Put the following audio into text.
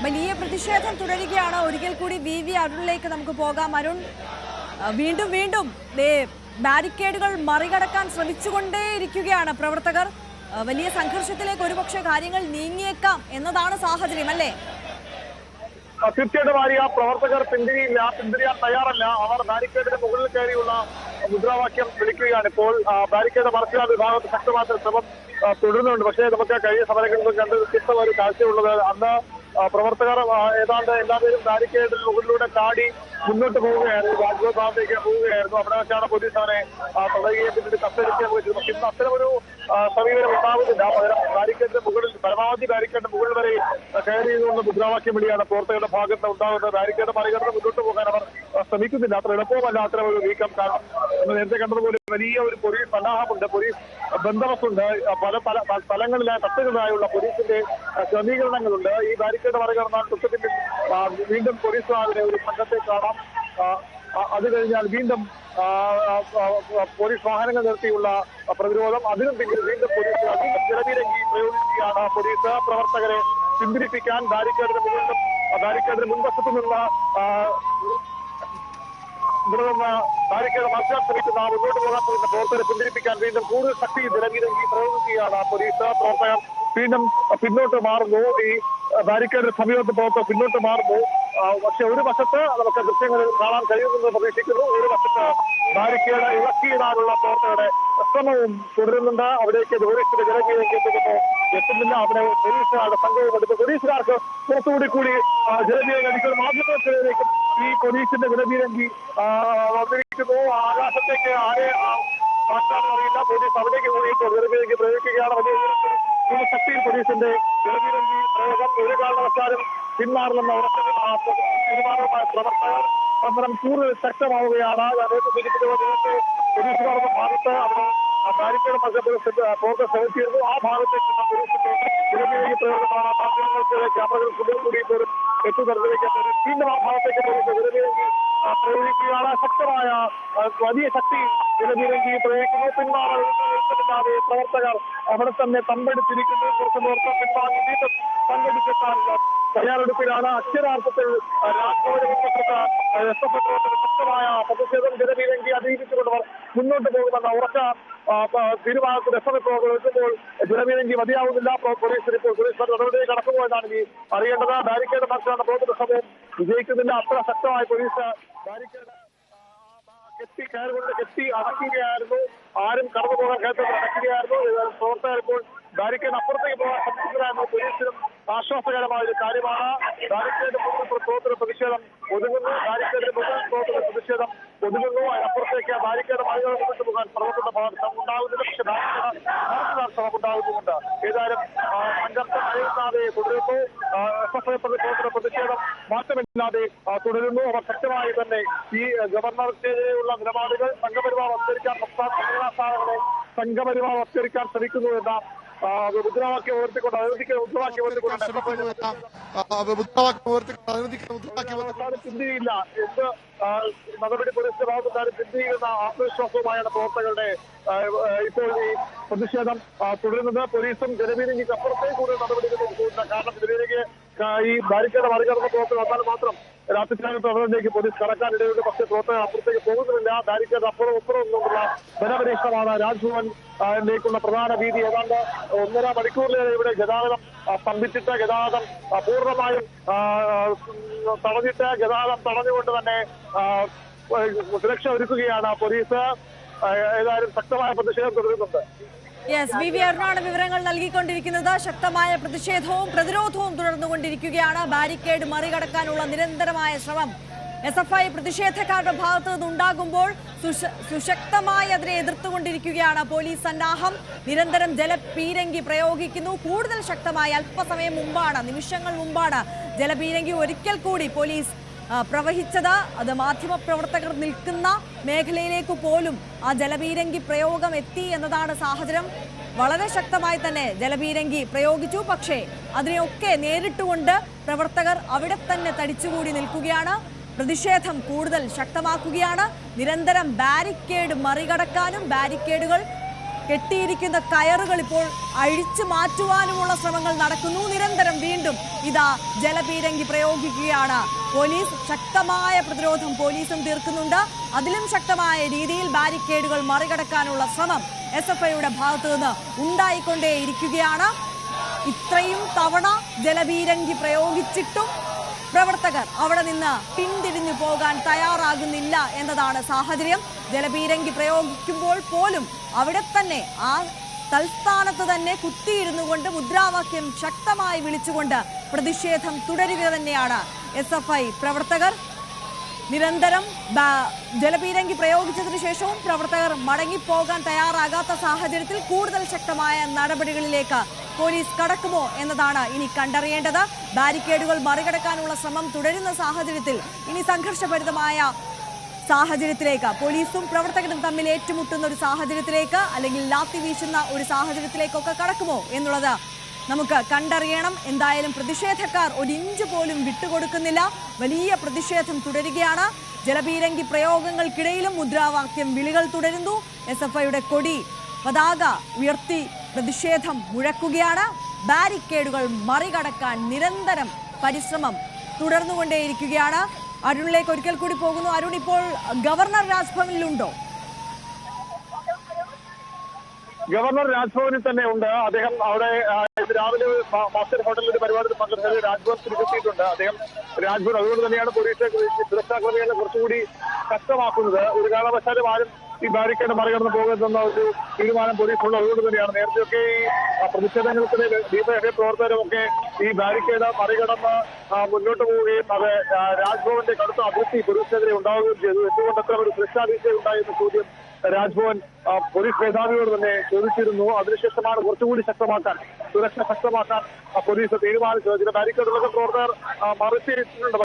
വലിയ പ്രതിഷേധം തുടരുകയാണ്. ഒരിക്കൽ കൂടി വി അരുണിലേക്ക് നമുക്ക് പോകാം. അരുൺ, വീണ്ടും ബാരിക്കേഡുകൾ മറികടക്കാൻ ശ്രമിച്ചുകൊണ്ടേയിരിക്കുകയാണ് പ്രവർത്തകർ. വലിയ സംഘർഷത്തിലേക്ക് ഒരുപക്ഷെ കാര്യങ്ങൾ നീങ്ങിയേക്കാം എന്നതാണ് സാഹചര്യം, അല്ലേ? തീർച്ചയായിട്ടും ആര്യ, പ്രവർത്തകർ പിന്തിരിയാൻ തയ്യാറല്ല. അവർ ബാരിക്കേഡിന് മുകളിൽ കയറിയുള്ള മുദ്രാവാക്യം വിളിക്കുകയാണ്. ഇപ്പോൾ ബാരിക്കേഡ് മറച്ചുള്ള വിഭാഗത്ത് ശക്തമായ ശ്രമം തുടരുന്നുണ്ട്. പക്ഷേ നമുക്ക് കഴിഞ്ഞ സമരങ്ങളിൽ കണ്ട് വ്യത്യസ്തമായ ഒരു കാഴ്ചയുള്ളത്, അന്ന് പ്രവർത്തകർ ഏതാണ്ട് എല്ലാവരും ബാരിക്കേഡിന് മുകളിലൂടെ ചാടി മുന്നോട്ട് പോവുകയായിരുന്നു, രാജ്ഭവൻ ഭാഗത്തേക്ക് പോവുകയായിരുന്നു. അവിടെ വെച്ചാണ് പോലീസ് അവരെ തടയുകയും പിന്നീട് കസ്റ്റഡിക്കാൻ വെച്ചത്. പക്ഷെ ഇന്ന് അത്തരമൊരു സമീപനം ഉണ്ടാവുന്നില്ല. പകരം ബാരിക്കേഡിന്റെ മുകളിൽ, പരമാവധി ബാരിക്കേഡിന്റെ മുകളിൽ വരെ കയറിയതുകൊണ്ട് മുദ്രാവാക്യം വിളിയാണ് പ്രവർത്തകരുടെ ഭാഗത്ത് ഉണ്ടാകുന്നത്. ബാരിക്കേഡ് മറികടന്ന് മുന്നോട്ട് പോകാൻ അവർ ശ്രമിക്കുന്നില്ല. അത്ര എളുപ്പമല്ല അത്തരം ഒരു നീക്കം. കാരണം നേരത്തെ കണ്ടതുപോലെ വലിയ ഒരു പോലീസ് സന്നാഹമുണ്ട്, പോലീസ് ബന്ദോബസ്തുണ്ട്, പല സ്ഥലങ്ങളിലായി തട്ടുകളിലായുള്ള പോലീസിന്റെ ക്രമീകരണങ്ങളുണ്ട്. ഈ ബാരിക്കേഡ് മറികടന്നാൽ തൊട്ടുപിന്നിൽ വീണ്ടും പോലീസ് ഒരു സംഘത്തെ കാണാം. അത് കഴിഞ്ഞാൽ വീണ്ടും പോലീസ് വാഹനങ്ങൾ നിർത്തിയുള്ള പ്രതിരോധം, അതിനും പിന്നിൽ വീണ്ടും പോലീസ് ജലപീരങ്കി പ്രയോഗിക്കുകയാണ്. പോലീസ് പ്രവർത്തകരെ പിന്തിരിപ്പിക്കാൻ ബാരിക്കേഡിന് മുൻവശത്തു നിന്നുള്ള ബാരിക്കേഡ് മറിച്ചാൻ ശ്രമിക്കുന്ന മുന്നോട്ട് പോകാൻ പോകുന്ന പ്രവർത്തകരെ പിന്തിരിപ്പിക്കാൻ വീണ്ടും കൂടുതൽ ശക്തി ജലപീരങ്കി പ്രയോഗിക്കുകയാണ് പോലീസ്. പ്രവർത്തകർ വീണ്ടും പിന്നോട്ട് മാറുന്നു. ഈ ബാരിക്കേഡിന് സമീപത്ത് പ്രവർത്തകർ പിന്നോട്ട് മാറുന്നു. പക്ഷെ ഒരു വശത്ത് നമുക്ക് ദൃശ്യങ്ങൾ കാണാൻ കഴിയുമെന്ന് പ്രതീക്ഷിക്കുന്നു. ഒരു വശത്ത് ബാരിക്കേഡ് ഇളക്കിയിടാനുള്ള പ്രവർത്തകരുടെ ശ്രമവും തുടരുന്നുണ്ട്. അവിടേക്ക് പോലീസിന്റെ ജലപീരങ്കി എത്തുന്നില്ല. അവിടെ പോലീസുകാരുടെ സംഘവും എടുത്ത് പോലീസുകാർക്ക് പുറത്തുകൂടി ജലപീരങ്കി അടിക്കുന്ന മാധ്യമങ്ങൾക്കിടയിലേക്ക് ഈ പോലീസിന്റെ ജലപീരങ്കി വന്നിരിക്കുന്നു. ആകാശത്തേക്ക് ആരെ മാറ്റാൻ അറിയില്ല. പോലീസ് അവിടേക്ക് കൂടി ജലപീരങ്കി പ്രയോഗിക്കുകയാണ്. വലിയ ശക്തിയിൽ പോലീസിന്റെ ജലപീരങ്കി പ്രയോഗം ഒരു കാരണവശാലും പിന്മാറില്ലെന്ന തീരുമാനവുമായ പ്രവർത്തകർ സമരം കൂടുതൽ ശക്തമാവുകയാണ്. പോലീസുകാരുടെ ഭാഗത്ത് അവിടെ ബാരിക്കേഡ് പ്രവർത്തകർ ശ്രമിച്ചിരുന്നു. ആ ഭാഗത്തേക്ക് പോലീസിന്റെ ജലപീരങ്കി പ്രയോഗമാണ് മാധ്യമങ്ങൾക്ക് ക്യാമറകൾ കൂടി പോലും എത്തുന്നതിലേക്ക് വീണ്ടും ആ ഭാഗത്തേക്ക് പോലീസ് ജലപീരങ്കി പ്രയോഗിക്കുകയാണ്. ശക്തമായ വലിയ ശക്തി ജലപീരങ്കി പ്രയോഗിക്കുന്നു. പിന്മാറാതെ പ്രവർത്തകർ അവിടെ തന്നെ തമ്പെടുത്തിരിക്കുന്നു. കുറച്ച് നേരത്തെ പിന്മാറി വീണ്ടും സംഘടിപ്പിക്കാൻ തയ്യാറെടുപ്പിലാണ്. അക്ഷരാർത്ഥത്തിൽ ശക്തമായ പ്രതിഷേധം ജലപീരങ്കി അതിജീവിച്ചുകൊണ്ടവർ മുന്നോട്ട് പോകുമെന്ന ഉറച്ച തീരുമാനത്തിൽ എത്തുമ്പോൾ ജലപീരങ്കി മതിയാവുന്നില്ല. പോലീസ് നടപടി കടക്കുമോ എന്നാണ് ഇനി അറിയേണ്ടത്. ബാരിക്കേഡ് മറിച്ചാണ് പ്രവർത്തന സമയം വിജയിക്കുന്നില്ല. അത്ര ശക്തമായ പോലീസ് ബാരിക്കേഡ് കെട്ടി അടക്കുകയായിരുന്നു. ആരും കടന്നു പോകാൻ കേട്ടത് അടക്കുകയായിരുന്നു. പ്രവർത്തകർ ഇപ്പോൾ ബാരിക്കേഡ് അപ്പുറത്തേക്ക് പോകാൻ ശ്രമിക്കുകയായിരുന്നു. പോലീസിനും ആശ്വാസകരമായ ഒരു കാര്യമാണ്. ബാരിക്കേഡ് മുന്നിൽ പ്രവർത്തന പ്രതിഷേധം ഒതുങ്ങുന്നു. ബാരിക്കേഡിന് മുന്നിൽ പ്രവർത്തന പ്രതിഷേധം ഒതുങ്ങുന്നു. അതിനപ്പുറത്തേക്ക് ബാരിക്കേഡ് മറികടന്ന് മുന്നോട്ട് പോകാൻ പ്രവർത്തന ഭാഗം ഉണ്ടാകുന്നില്ല. പക്ഷെ ബാരിക്കേഡ് ശ്രമം ഉണ്ടാകുന്നുമുണ്ട്. ഏതായാലും സംഘർഷം കഴിയുന്നാതെ തുടരുന്നു. SFI പ്രവർത്തന പ്രതിഷേധം മാറ്റമില്ലാതെ തുടരുന്നു. അവർ ശക്തമായി തന്നെ ഈ ഗവർണർക്കെതിരെയുള്ള നിലപാടുകൾ സംഘപരിവാർ വത്കരിക്കാൻ, സംസ്ഥാന സർവകലാശാലകളെ സംഘപരിവാർ വത്കരിക്കാൻ ശ്രമിക്കുന്നു എന്ന മുദ്രാവാക്യം ഉയർത്തിക്കൊണ്ട് പിന്തിരിയില്ല എന്ത് നടപടി പോലീസിന്റെ ഭാഗത്തുനിന്നാലും പിന്തിരിയുന്ന ആത്മവിശ്വാസവുമായാണ് പ്രവർത്തകരുടെ ഇപ്പോൾ ഈ പ്രതിഷേധം തുടരുന്നത്. പോലീസും ജലപീരങ്കിക്ക് അപ്പുറത്തേക്ക് കൂടുതൽ നടപടികളിലേക്ക് പോകുന്നില്ല. കാരണം ജലപീരങ്കി ഈ ബാരിക്കേഡ് മറികടന്ന പ്രവർത്തനം വന്നാൽ മാത്രം രാത്രികാല പ്രവർത്തനത്തിലേക്ക് പോലീസ് കടക്കാനിടയുണ്ട്. പക്ഷേ പ്രവർത്തകർ അപ്പുറത്തേക്ക് പോകുന്നില്ല. ബാരിക്കേഡ് അപ്പുറം നിന്നുള്ള ബലപരീക്ഷണമാണ് രാജ്ഭവനിലേക്കുള്ള പ്രധാന വീതി. ഏതാണ്ട് 1.5 മണിക്കൂറിലേറെ ഇവിടെ ഗതാഗതം സ്തംഭിച്ചിട്ട്, ഗതാഗതം പൂർണ്ണമായും ഗതാഗതം തടഞ്ഞുകൊണ്ട് തന്നെ സുരക്ഷ ഒരുക്കുകയാണ് പോലീസ്. ഏതായാലും ശക്തമായ പ്രതിഷേധം തുടരുന്നുണ്ട്. വി അരുണാണ് വിവരങ്ങൾ നൽകിക്കൊണ്ടിരിക്കുന്നത്. ശക്തമായ പ്രതിഷേധവും പ്രതിരോധവും തുടർന്നുകൊണ്ടിരിക്കുകയാണ്. ബാരിക്കേഡ് മറികടക്കാനുള്ള നിരന്തരമായ ശ്രമം SFI പ്രതിഷേധക്കാരുടെ ഭാഗത്തു നിന്നുണ്ടാകുമ്പോൾ സുശക്തമായി അതിനെ എതിർത്തുകൊണ്ടിരിക്കുകയാണ് പോലീസ് സന്നാഹം. നിരന്തരം ജലപീരങ്കി പ്രയോഗിക്കുന്നു. കൂടുതൽ ശക്തമായി അല്പസമയം മുമ്പാണ്, നിമിഷങ്ങൾ മുമ്പാണ് ജലപീരങ്കി ഒരിക്കൽ കൂടി പോലീസ് പ്രവഹിച്ചത്. അത് മാധ്യമപ്രവർത്തകർ നിൽക്കുന്ന മേഖലയിലേക്ക് പോലും ആ ജലപീരങ്കി പ്രയോഗം എത്തി എന്നതാണ് സാഹചര്യം. വളരെ ശക്തമായി തന്നെ ജലപീരങ്കി പ്രയോഗിച്ചു. പക്ഷേ അതിനെയൊക്കെ നേരിട്ടുകൊണ്ട് പ്രവർത്തകർ അവിടെ തന്നെ തടിച്ചുകൂടി നിൽക്കുകയാണ്. പ്രതിഷേധം കൂടുതൽ ശക്തമാക്കുകയാണ്. നിരന്തരം ബാരിക്കേഡ് മറികടക്കാനും ബാരിക്കേഡുകൾ കെട്ടിയിരിക്കുന്ന കയറുകൾ ഇപ്പോൾ അഴിച്ചു മാറ്റുവാനുമുള്ള ശ്രമങ്ങൾ നടക്കുന്നു. നിരന്തരം വീണ്ടും ഇതാ ജലപീരങ്കി പ്രയോഗിക്കുകയാണ് പോലീസ്. ശക്തമായ പ്രതിരോധം പോലീസും തീർക്കുന്നുണ്ട്. അതിലും ശക്തമായ രീതിയിൽ ബാരിക്കേഡുകൾ മറികടക്കാനുള്ള ശ്രമം SFIയുടെ ഭാഗത്തു നിന്ന് ഉണ്ടായിക്കൊണ്ടേയിരിക്കുകയാണ്. ഇത്രയും തവണ ജലപീരങ്കി പ്രയോഗിച്ചിട്ടും പ്രവർത്തകർ അവിടെ നിന്ന് പിന്തിരിഞ്ഞു പോകാൻ തയ്യാറാകുന്നില്ല എന്നതാണ് സാഹചര്യം. ജലപീരങ്കി പ്രയോഗിക്കുമ്പോൾ പോലും അവിടെ തന്നെ ആ തൽസ്ഥാനത്ത് തന്നെ കുത്തിയിരുന്നു കൊണ്ട് മുദ്രാവാക്യം ശക്തമായി വിളിച്ചുകൊണ്ട് പ്രതിഷേധം തുടരുക തന്നെയാണ് SFI പ്രവർത്തകർ. നിരന്തരം ജലപീരങ്കി പ്രയോഗിച്ചതിനു ശേഷവും പ്രവർത്തകർ മടങ്ങിപ്പോകാൻ തയ്യാറാകാത്ത സാഹചര്യത്തിൽ കൂടുതൽ ശക്തമായ നടപടികളിലേക്ക് പോലീസ് കടക്കുമോ എന്നതാണ് ഇനി കണ്ടറിയേണ്ടത്. ബാരിക്കേഡുകൾ മറികടക്കാനുള്ള ശ്രമം തുടരുന്ന സാഹചര്യത്തിൽ ഇനി സംഘർഷഭരിതമായ സാഹചര്യത്തിലേക്ക് പോലീസും പ്രവർത്തകരും തമ്മിൽ ഏറ്റുമുട്ടുന്ന ഒരു സാഹചര്യത്തിലേക്ക് അല്ലെങ്കിൽ ലാത്തി വീശുന്ന ഒരു സാഹചര്യത്തിലേക്കൊക്കെ കടക്കുമോ എന്നുള്ളത് നമുക്ക് കണ്ടറിയണം. എന്തായാലും പ്രതിഷേധക്കാർ ഒരു ഇഞ്ച് പോലും വിട്ടുകൊടുക്കുന്നില്ല. വലിയ പ്രതിഷേധം തുടരുകയാണ്. ജലപീരങ്കി പ്രയോഗങ്ങൾക്കിടയിലും മുദ്രാവാക്യം വിളികൾ തുടരുന്നു. SFIയുടെ കൊടി പതാക ഉയർത്തി പ്രതിഷേധം മുഴക്കുകയാണ്. ബാരിക്കേഡുകൾ മറികടക്കാൻ നിരന്തരം പരിശ്രമം തുടർന്നുകൊണ്ടേയിരിക്കുകയാണ്. അരുണിലേക്ക് ഒരിക്കൽ കൂടി പോകുന്നു. അരുൺ, ഇപ്പോൾ ഗവർണർ രാജ്ഭവനിലുണ്ടോ? ഗവർണർ രാജ്ഭവനിൽ തന്നെ ഉണ്ട്. അദ്ദേഹം അവിടെ രാവിലെ മാസ്റ്റർ ഹോട്ടലിൽ ഒരു പരിപാടിയിൽ പങ്കെടുത്തത് രാജ്ഭവൻ തിരിച്ചെത്തിയിട്ടുണ്ട്. അദ്ദേഹം രാജ്ഭവൻ അതുകൊണ്ട് തന്നെയാണ് പോലീസ് സുരക്ഷാ ക്രമീകരണം കുറച്ചുകൂടി ശക്തമാക്കുന്നത്. ഒരു കാരണവശാലും ആരും ഈ ബാരിക്കേഡ് മറികടന്ന് പോകുന്ന ഒരു തീരുമാനം പോലീസുള്ള അതുകൊണ്ട് തന്നെയാണ്. നേരത്തെയൊക്കെ ഈ പ്രതിഷേധങ്ങൾക്കിടെ ഡിവൈഎഫ്ഐ പ്രവർത്തകരുമൊക്കെ ഈ ബാരിക്കേഡ് മറികടന്ന് മുന്നോട്ട് പോവുകയും അത് രാജ്ഭവന്റെ കടുത്ത അതിർത്തി പോലീസിനെതിരെ ഉണ്ടാവുകയും ചെയ്തു. എന്തുകൊണ്ട് അത്ര ഒരു സുരക്ഷാ വീഴ്ച ഉണ്ടായെന്ന ചോദ്യം രാജ്ഭവൻ പോലീസ് മേധാവിയോട് തന്നെ ചോദിച്ചിരുന്നു. അതിനുശേഷമാണ് കുറച്ചുകൂടി ശക്തമാക്കാൻ, സുരക്ഷ ശക്തമാക്കാൻ പോലീസ് തീരുമാനിച്ചത്. ചില ബാരിക്കേഡുകളൊക്കെ പ്രവർത്തകർ മറിച്ചിട്ടുണ്ട്.